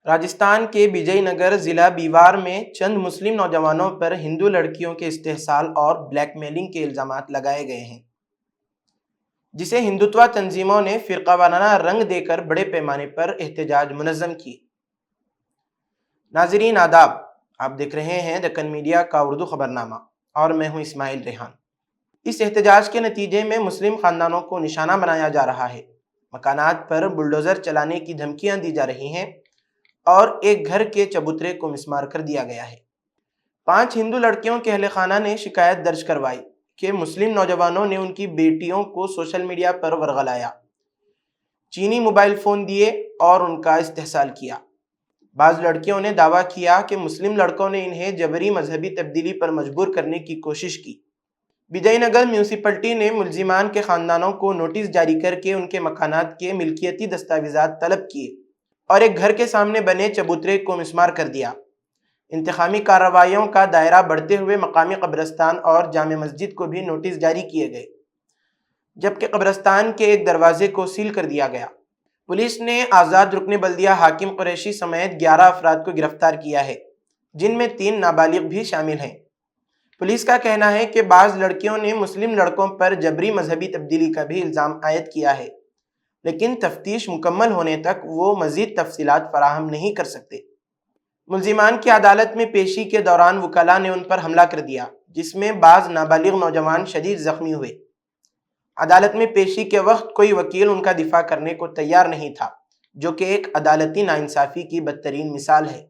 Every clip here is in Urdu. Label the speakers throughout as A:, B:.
A: راجستھان کے وجے نگر ضلع بیوار میں چند مسلم نوجوانوں پر ہندو لڑکیوں کے استحصال اور بلیک میلنگ کے الزامات لگائے گئے ہیں، جسے ہندوتوا تنظیموں نے فرقہ وارانہ رنگ دے کر بڑے پیمانے پر احتجاج منظم کیے۔ ناظرین آداب، آپ دیکھ رہے ہیں دکن میڈیا کا اردو خبرنامہ اور میں ہوں اسماعیل ریحان۔ اس احتجاج کے نتیجے میں مسلم خاندانوں کو نشانہ بنایا جا رہا ہے، مکانات پر بلڈوزر چلانے کی دھمکیاں دی جا رہی ہیں اور ایک گھر کے چبوترے کو مسمار کر دیا گیا ہے۔ 5 ہندو لڑکیوں کے اہل خانہ نے شکایت درج کروائی کہ مسلم نوجوانوں نے ان کی بیٹیوں کو سوشل میڈیا پر ورغلایا، چینی موبائل فون دیے اور ان کا استحصال کیا۔ بعض لڑکیوں نے دعویٰ کیا کہ مسلم لڑکوں نے انہیں جبری مذہبی تبدیلی پر مجبور کرنے کی کوشش کی۔ وجے نگر میونسپلٹی نے ملزمان کے خاندانوں کو نوٹس جاری کر کے ان کے مکانات کے ملکیتی دستاویزات طلب کیے اور ایک گھر کے سامنے بنے چبوترے کو مسمار کر دیا۔ انتقامی کارروائیوں کا دائرہ بڑھتے ہوئے مقامی قبرستان اور جامع مسجد کو بھی نوٹس جاری کیے گئے، جبکہ قبرستان کے ایک دروازے کو سیل کر دیا گیا۔ پولیس نے آزاد رکن بلدیہ حاکم قریشی سمیت 11 افراد کو گرفتار کیا ہے، جن میں 3 نابالغ بھی شامل ہیں۔ پولیس کا کہنا ہے کہ بعض لڑکیوں نے مسلم لڑکوں پر جبری مذہبی تبدیلی کا بھی الزام عائد کیا ہے، لیکن تفتیش مکمل ہونے تک وہ مزید تفصیلات فراہم نہیں کر سکتے۔ ملزمان کی عدالت میں پیشی کے دوران وکلاء نے ان پر حملہ کر دیا، جس میں بعض نابالغ نوجوان شدید زخمی ہوئے۔ عدالت میں پیشی کے وقت کوئی وکیل ان کا دفاع کرنے کو تیار نہیں تھا، جو کہ ایک عدالتی ناانصافی کی بدترین مثال ہے۔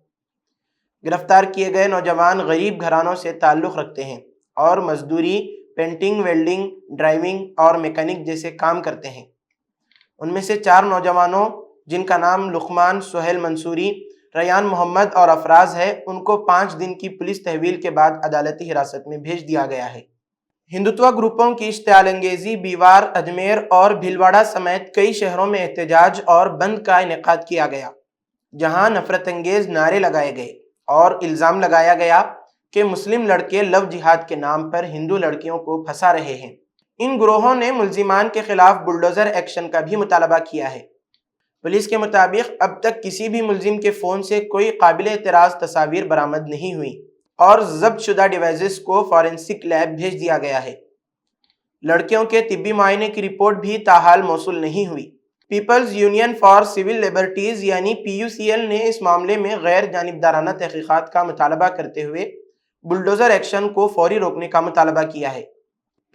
A: گرفتار کیے گئے نوجوان غریب گھرانوں سے تعلق رکھتے ہیں اور مزدوری، پینٹنگ، ویلڈنگ، ڈرائیونگ اور میکینک جیسے کام کرتے ہیں۔ ان میں سے 4 نوجوانوں، جن کا نام لقمان، سہیل منصوری، ریان محمد اور افراز ہے، ان کو 5 دن کی پولیس تحویل کے بعد عدالتی حراست میں بھیج دیا گیا ہے۔ ہندوتوا گروپوں کی اشتعال انگیزی بیوار، اجمیر اور بھیلواڑہ سمیت کئی شہروں میں احتجاج اور بند کا انعقاد کیا گیا، جہاں نفرت انگیز نعرے لگائے گئے اور الزام لگایا گیا کہ مسلم لڑکے لو جہاد کے نام پر ہندو لڑکیوں کو پھنسا رہے ہیں۔ ان گروہوں نے ملزمان کے خلاف بلڈوزر ایکشن کا بھی مطالبہ کیا ہے۔ پولیس کے مطابق اب تک کسی بھی ملزم کے فون سے کوئی قابل اعتراض تصاویر برآمد نہیں ہوئی اور ضبط شدہ ڈیوائسز کو فورینسک لیب بھیج دیا گیا ہے۔ لڑکیوں کے طبی معائنے کی رپورٹ بھی تاحال موصول نہیں ہوئی۔ People's Union for Civil Liberties یعنی PUCL نے اس معاملے میں غیر جانبدارانہ تحقیقات کا مطالبہ کرتے ہوئے بلڈوزر ایکشن کو فوری روکنے کا مطالبہ کیا ہے۔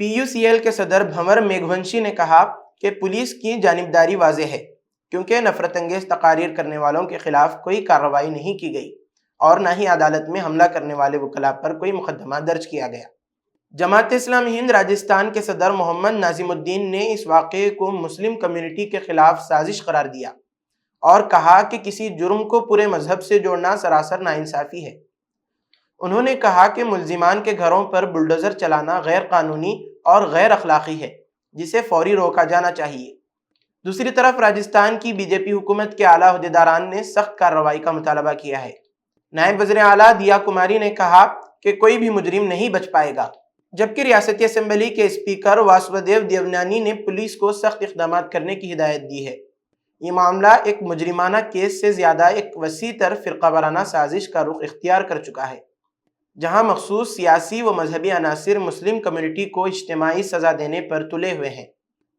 A: PUCL کے صدر بھنور میگھونشی نے کہا کہ پولیس کی جانبداری واضح ہے، کیونکہ نفرت انگیز تقاریر کرنے والوں کے خلاف کوئی کارروائی نہیں کی گئی اور نہ ہی عدالت میں حملہ کرنے والے وکلاء پر کوئی مقدمہ درج کیا گیا۔ جماعت اسلامی ہند راجستھان کے صدر محمد ناظم الدین نے اس واقعے کو مسلم کمیونٹی کے خلاف سازش قرار دیا اور کہا کہ کسی جرم کو پورے مذہب سے جوڑنا سراسر ناانصافی ہے۔ انہوں نے کہا کہ ملزمان کے گھروں پر بلڈوزر چلانا غیر قانونی اور غیر اخلاقی ہے، جسے فوری روکا جانا چاہیے۔ دوسری طرف راجستھان کی BJP حکومت کے اعلیٰ عہدیداران نے سخت کارروائی کا مطالبہ کیا ہے۔ نائب وزیر اعلیٰ دیا کماری نے کہا کہ کوئی بھی مجرم نہیں بچ پائے گا، جبکہ ریاستی اسمبلی کے اسپیکر واسودیو دیونانی نے پولیس کو سخت اقدامات کرنے کی ہدایت دی ہے۔ یہ معاملہ ایک مجرمانہ کیس سے زیادہ ایک وسیع تر فرقہ وارانہ سازش کا رخ اختیار کر چکا ہے، جہاں مخصوص سیاسی و مذہبی عناصر مسلم کمیونٹی کو اجتماعی سزا دینے پر تلے ہوئے ہیں۔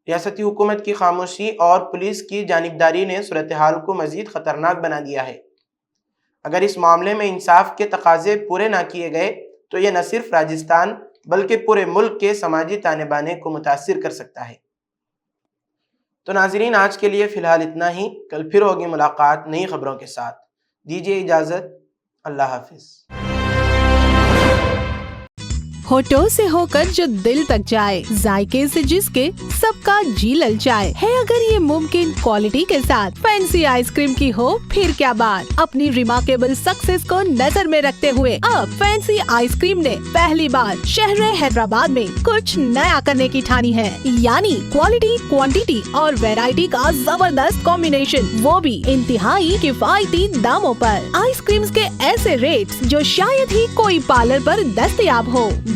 A: ریاستی حکومت کی خاموشی اور پولیس کی جانبداری نے صورتحال کو مزید خطرناک بنا دیا ہے۔ اگر اس معاملے میں انصاف کے تقاضے پورے نہ کیے گئے تو یہ نہ صرف راجستھان بلکہ پورے ملک کے سماجی تانے بانے کو متاثر کر سکتا ہے۔ تو ناظرین، آج کے لیے فی الحال اتنا ہی۔ کل پھر ہوگی ملاقات نئی خبروں کے ساتھ۔ دیجیے اجازت، اللہ حافظ۔
B: ہونٹوں سے ہو کر جو دل تک جائے، ذائقے سے جس کے سب کا جی للچائے ہے، اگر یہ ممکن کوالٹی کے ساتھ فینسی آئس کریم کی ہو پھر کیا بات۔ اپنی ریمارکیبل سکسیس کو نظر میں رکھتے ہوئے اب فینسی آئس کریم نے پہلی بار شہر حیدرآباد میں کچھ نیا کرنے کی ٹھانی ہے، یعنی کوالٹی، کوانٹیٹی اور ویرائٹی کا زبردست کمبینیشن، وہ بھی انتہائی کفایتی داموں پر۔ آئس کریمز کے ایسے ریٹس جو شاید ہی کوئی پارلر پر دستیاب ہو۔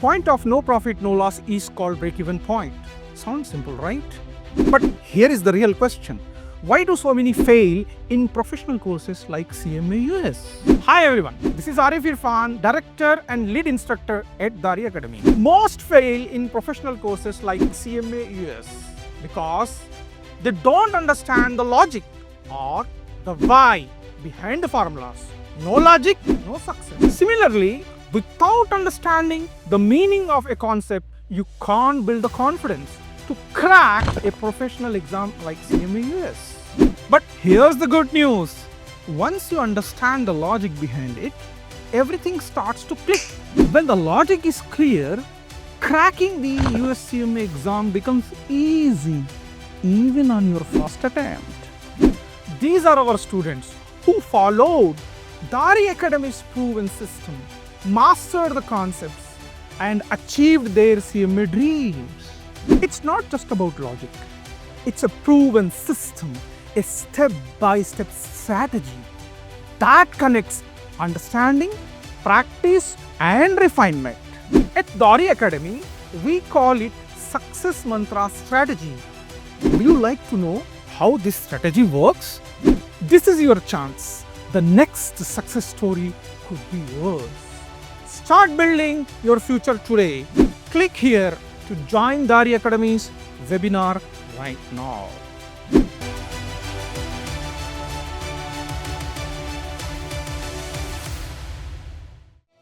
C: Point of no profit, no loss is called break-even point. Sounds simple, right? But here is the real question. Why do so many fail in professional courses like CMA US? Hi everyone, this is Arif Irfan, Director and Lead Instructor at Dari Academy. Most fail in professional courses like CMA US because they don't understand the logic or the why behind the formulas. No logic, no success. Similarly, without understanding the meaning of a concept, you can't build the confidence to crack a professional exam like CMA US. But here's the good news. Once you understand the logic behind it, everything starts to click. When the logic is clear, cracking the US CMA exam becomes easy, even on your first attempt. These are our students who followed Dari Academy's proven system, mastered the concepts, and achieved their CMA dreams. It's not just about logic. It's a proven system, a step-by-step strategy that connects understanding, practice, and refinement. At Dari Academy, we call it Success Mantra Strategy. Would you like to know how this strategy works? This is your chance. The next success story could be yours. Start building your future today. Click here to join Dari Academy's webinar right now.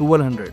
D: 1200,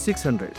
D: 600।